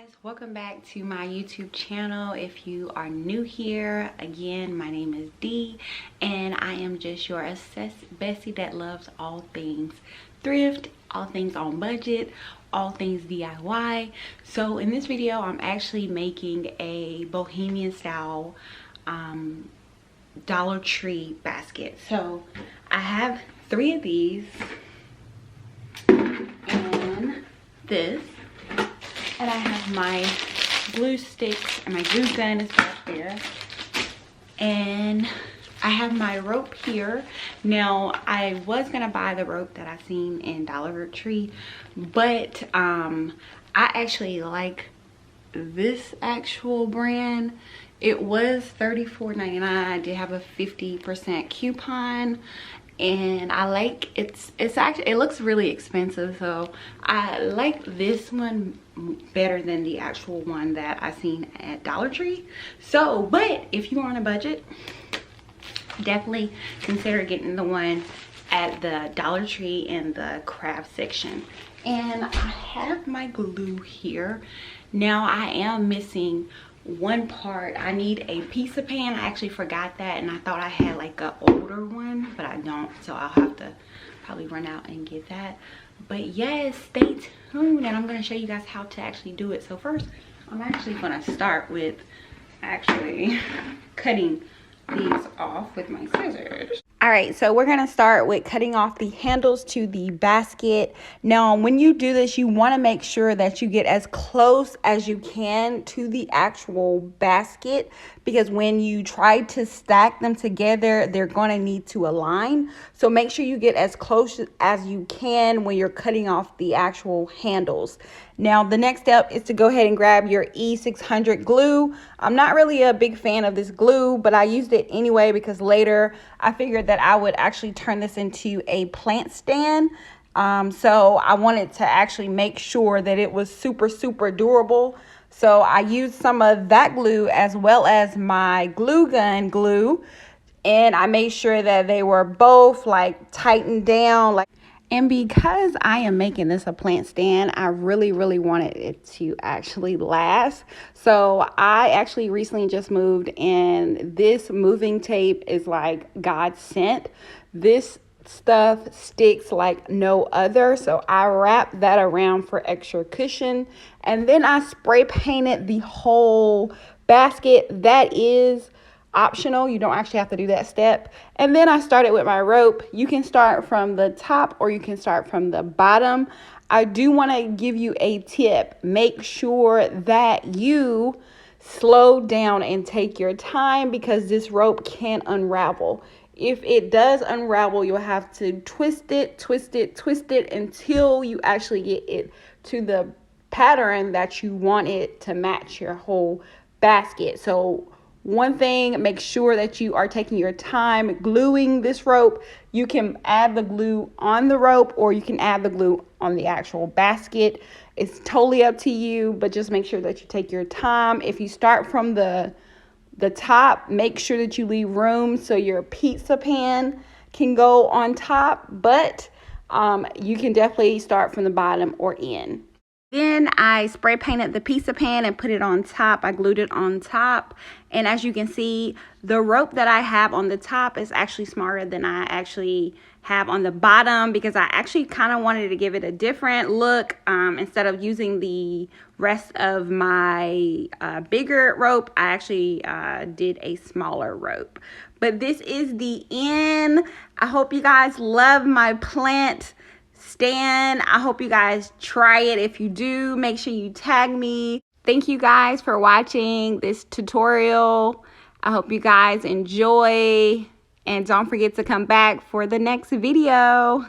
guys, welcome back to my YouTube channel. If you are new here, again, my name is Dee and I am just your obsessed bestie that loves all things thrift, all things on budget, all things DIY. So in this video I'm actually making a Bohemian style Dollar Tree basket. So I have 3 of these and this. And I have my glue sticks and my glue gun is back there. And I have my rope here. Now, I was gonna buy the rope that I seen in Dollar Tree, but I actually like this actual brand. It was $34.99. I did have a 50% coupon. And I like it's actually, it looks really expensive, so I like this one better than the actual one that I seen at Dollar Tree. So, but if you're on a budget, definitely consider getting the one at the Dollar Tree in the craft section. And I have my glue here. Now I am missing one part. I need a pizza pan. I actually forgot that, and I thought I had like an older one, but I don't, so I'll have to probably run out and get that. But yes, stay tuned and I'm going to show you guys how to actually do it. So first I'm actually going to start with actually cutting these off with my scissors. All right, so we're gonna start with cutting off the handles to the basket. Now, when you do this, you wanna make sure that you get as close as you can to the actual basket, because when you try to stack them together, they're gonna need to align. So make sure you get as close as you can when you're cutting off the actual handles. Now, the next step is to go ahead and grab your E600 glue. I'm not really a big fan of this glue, but I used it anyway because later I figured that I would actually turn this into a plant stand. So I wanted to actually make sure that it was super durable. So I used some of that glue as well as my glue gun glue. And I made sure that they were both like tightened down. And because I am making this a plant stand, I really wanted it to actually last. So I actually recently just moved, and this moving tape is like God sent. This stuff sticks like no other. So I wrapped that around for extra cushion. And then I spray painted the whole basket. That is optional. You don't actually have to do that step. And then I started with my rope. You can start from the top or you can start from the bottom. I do want to give you a tip. Make sure that you slow down and take your time, because this rope can unravel. If it does unravel, you'll have to twist it until you actually get it to the pattern that you want it to match your whole basket. So one thing, make sure that you are taking your time gluing this rope. You can add the glue on the rope or you can add the glue on the actual basket. It's totally up to you, but just make sure that you take your time. If you start from the top, make sure that you leave room so your pizza pan can go on top, but you can definitely start from the bottom or in. Then I spray painted the pizza pan and put it on top. I glued it on top. And as you can see, the rope that I have on the top is actually smarter than I actually have on the bottom, because I actually kind of wanted to give it a different look. Instead of using the rest of my bigger rope, I actually did a smaller rope. But this is the end. I hope you guys love my plant stand. I hope you guys try it. If you do, make sure you tag me. Thank you guys for watching this tutorial. I hope you guys enjoy, and don't forget to come back for the next video.